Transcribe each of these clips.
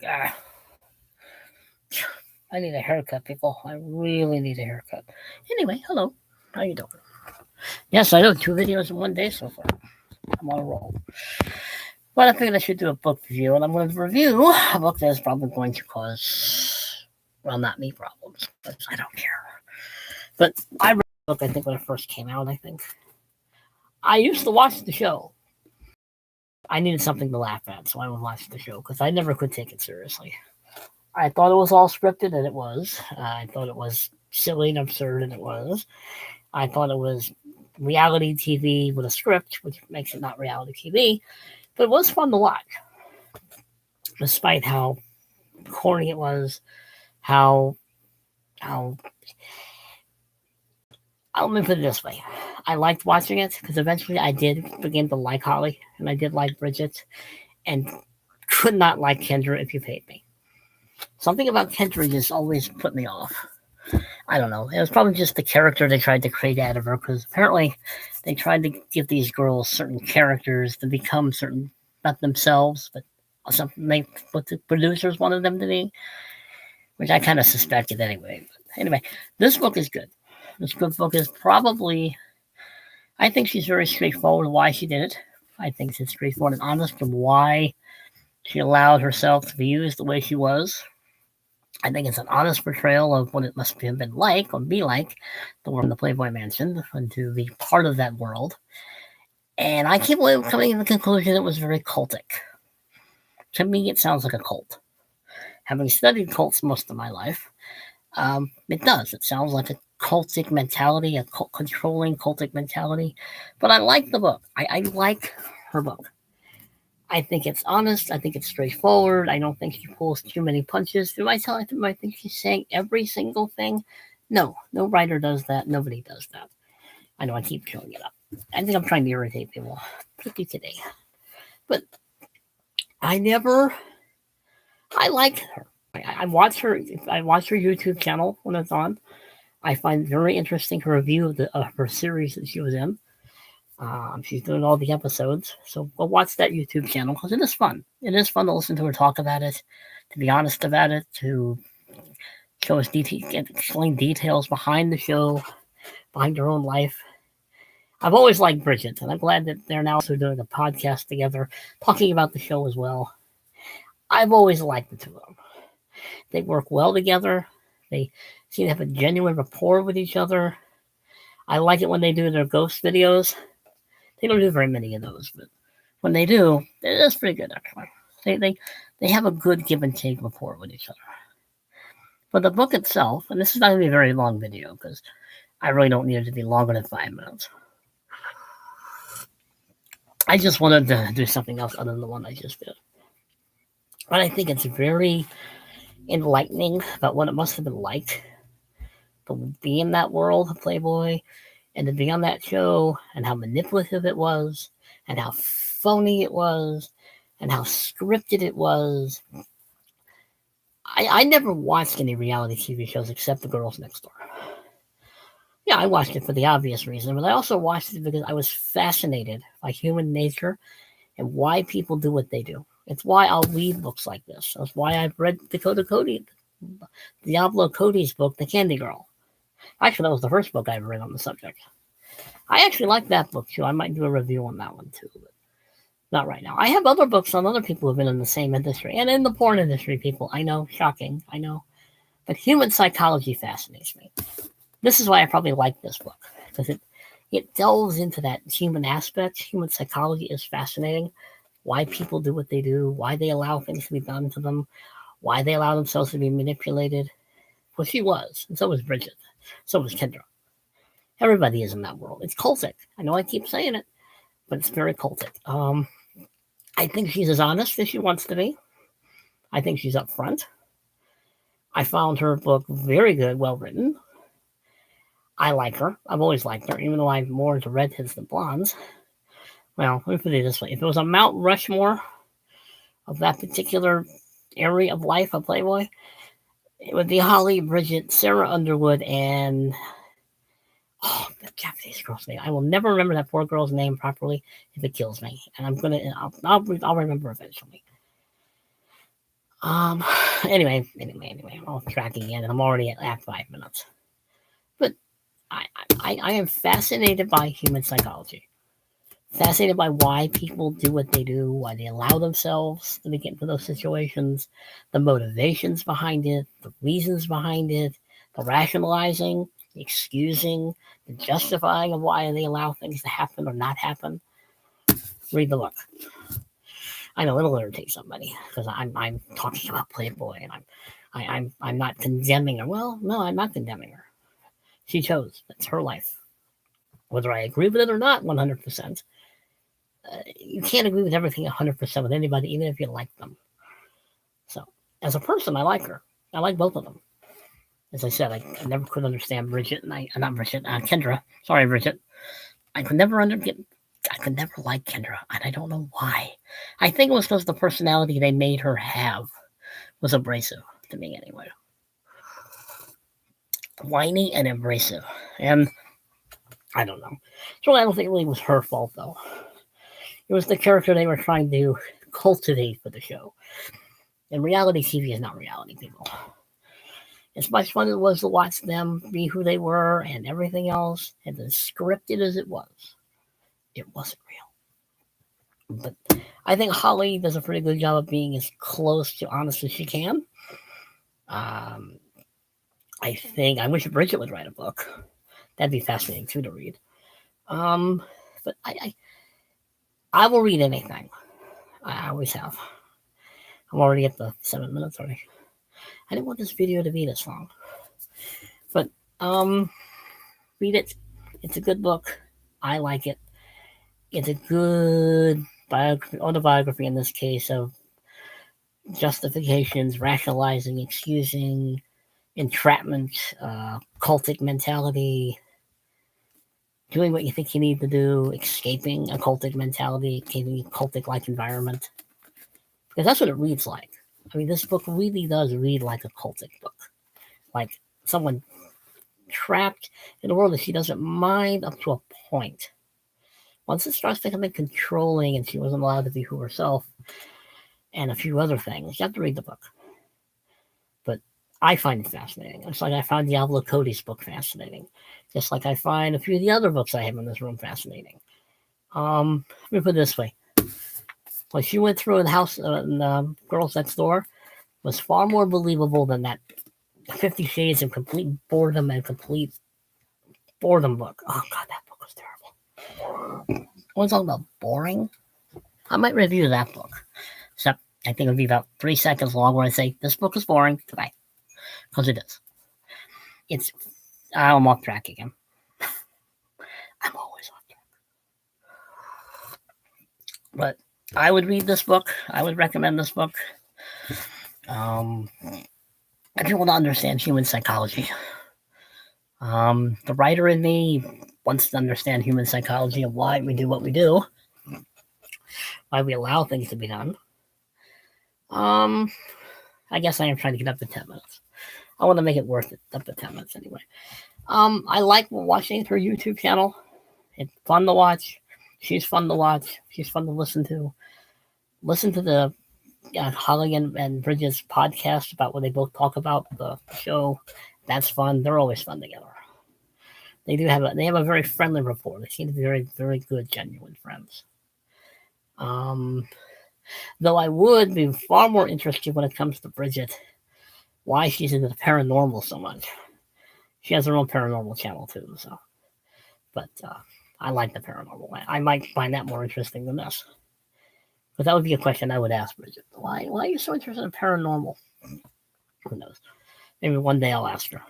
Ah, I need a haircut, people. I really need a haircut. Anyway, hello. How you doing? Yes, I know 2 videos in one day so far. I'm on a roll. But I figured I should do a book review, and I'm going to review a book that is probably going to cause, well, not me problems, but I don't care. But I read the book, I think, when it first came out, I think. I used to watch the show. I needed something to laugh at, so I would watch the show, because I never could take it seriously. I thought it was all scripted, and it was. I thought it was silly and absurd, and it was. I thought it was reality TV with a script, which makes it not reality TV, but it was fun to watch, despite how corny it was, how how. Let me put it this way: I liked watching it because eventually I did begin to like Holly, and I did like Bridget, and could not like Kendra if you paid me. Something about Kendra just always put me off. I don't know. It was probably just the character they tried to create out of her, because apparently they tried to give these girls certain characters to become certain, not themselves, but something what the producers wanted them to be, which I kind of suspected anyway. But anyway, this book is good. This good book is probably, I think she's very straightforward why she did it. I think she's straightforward and honest in why she allowed herself to be used the way she was. I think it's an honest portrayal of what it must have been like, or be like, to work in the Playboy Mansion and to be part of that world. And I keep coming to the conclusion it was very cultic. To me, it sounds like a cult. Having studied cults most of my life, it does. It sounds like a cultic mentality, a controlling cultic mentality. But I like the book. I like her book. I think it's honest. I think it's straightforward. I don't think she pulls too many punches. Do I think she's saying every single thing? No, no writer does that. Nobody does that. I know I keep showing it up. I think I'm trying to irritate people, particularly today. But I never. I like her. I watch her. I watch her YouTube channel when it's on. I find very interesting her review of her series that she was in. She's doing all the episodes, so go watch that YouTube channel because it is fun. It is fun to listen to her talk about it, to be honest about it, to show us explain details behind the show, behind her own life. I've always liked Bridget, and I'm glad that they're now also doing a podcast together, talking about the show as well. I've always liked the two of them. They work well together. They seem to have a genuine rapport with each other. I like it when they do their ghost videos. They don't do very many of those, but when they do, it's pretty good actually. They have a good give and take rapport with each other. But the book itself, and this is not going to be a very long video because I really don't need it to be longer than 5 minutes. I just wanted to do something else other than the one I just did. But I think it's very enlightening about what it must have been like to be in that world of Playboy and to be on that show and how manipulative it was and how phony it was and how scripted it was. I never watched any reality TV shows except The Girls Next Door. Yeah, I watched it for the obvious reason, but I also watched it because I was fascinated by human nature and why people do what they do. It's why I'll read books like this. That's why I've read Diablo Cody's book, The Candy Girl. Actually, that was the first book I ever read on the subject. I actually like that book too. I might do a review on that one too, but not right now. I have other books on other people who've been in the same industry and in the porn industry. People, I know, shocking, I know, but human psychology fascinates me. This is why I probably like this book because it delves into that human aspect. Human psychology is fascinating. Why people do what they do, why they allow things to be done to them, why they allow themselves to be manipulated. Well, she was, and so was Bridget. So was Kendra. Everybody is in that world. It's cultic. I know I keep saying it, but it's very cultic. I think she's as honest as she wants to be. I think she's upfront. I found her book very good, well written. I like her. I've always liked her, even though I'm more into redheads than blondes. Well, let me put it this way. If it was a Mount Rushmore of that particular area of life of Playboy, it would be Holly, Bridget, Sarah Underwood, and that Japanese girl's name. I will never remember that poor girl's name properly if it kills me, and I'll remember eventually. Um. Anyway, I'm off track again, and I'm already at 5 minutes. But I am fascinated by human psychology. Fascinated by why people do what they do, why they allow themselves to get into those situations, the motivations behind it, the reasons behind it, the rationalizing, the excusing, the justifying of why they allow things to happen or not happen. Read the book. I know it'll irritate somebody because I'm talking about Playboy and I'm not condemning her. Well, no, I'm not condemning her. She chose. That's her life. Whether I agree with it or not, 100%. You can't agree with everything 100% with anybody, even if you like them. So, as a person, I like her. I like both of them. As I said, I never could understand Bridget, and not Bridget, Kendra. Sorry, Bridget. I could never I could never like Kendra, and I don't know why. I think it was because the personality they made her have was abrasive to me, anyway. Whiny and abrasive, and I don't know. So I don't think it really was her fault, though. It was the character they were trying to cultivate for the show. And reality TV is not reality, people. As much fun as it was to watch them be who they were and everything else, and as scripted as it wasn't real. But I think Holly does a pretty good job of being as close to honest as she can. I wish Bridget would write a book. That'd be fascinating too to read. But I will read anything. I always have. I'm already at the 7 minutes already. I didn't want this video to be this long. But read it. It's a good book. I like it. It's a good autobiography in this case of justifications, rationalizing, excusing, entrapment, cultic mentality, doing what you think you need to do, escaping a cultic mentality, escaping a cultic-like environment. Because that's what it reads like. I mean, this book really does read like a cultic book. Like someone trapped in a world that she doesn't mind up to a point. Once it starts becoming controlling and she wasn't allowed to be who herself and a few other things, you have to read the book. But I find it fascinating. It's like I found Diablo Cody's book fascinating. Just like I find a few of the other books I have in this room fascinating. Let me put it this way. What she went through in the house and Girls Next Door was far more believable than that 50 Shades of complete boredom and complete boredom book. Oh, God, that book was terrible. I want to talk about boring. I might review that book. Except I think it'll be about 3 seconds long where I say, this book is boring today. Because it is. I'm off track again. I'm always off track. But I would read this book. I would recommend this book. If you want to understand human psychology. The writer in me wants to understand human psychology and why we do what we do. Why we allow things to be done. I guess I am trying to get up to 10 minutes. I want to make it worth it, up to 10 minutes anyway. I like watching her YouTube channel. It's fun to watch. She's fun to watch. She's fun to listen to. Listen to the Holly and Bridget's podcast about what they both talk about the show. That's fun. They're always fun together. They have a very friendly rapport. They seem to be very, very good, genuine friends. Though I would be far more interested when it comes to Bridget, why she's into the paranormal so much. She has her own paranormal channel too, so. But I like the paranormal. I might find that more interesting than this. But that would be a question I would ask Bridget. Why are you so interested in paranormal? Who knows? Maybe one day I'll ask her.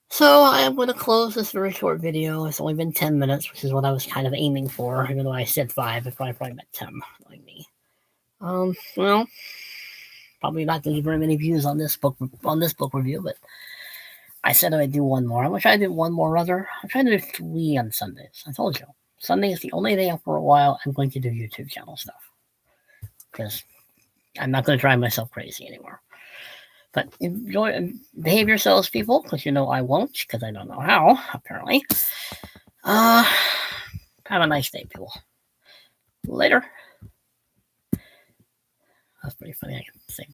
So I am going to close this very short video. It's only been 10 minutes, which is what I was kind of aiming for. Even though I said 5, I probably meant 10, like me. Well, probably not going to get very many views on this book review, but I said I'd do one more. I'm going to try to do one more other. I'm trying to do 3 on Sundays. I told you. Sunday is the only day for a while I'm going to do YouTube channel stuff. Because I'm not going to drive myself crazy anymore. But enjoy and behave yourselves, people, because you know I won't, because I don't know how, apparently. Have a nice day, people. Later. That's pretty funny. I can say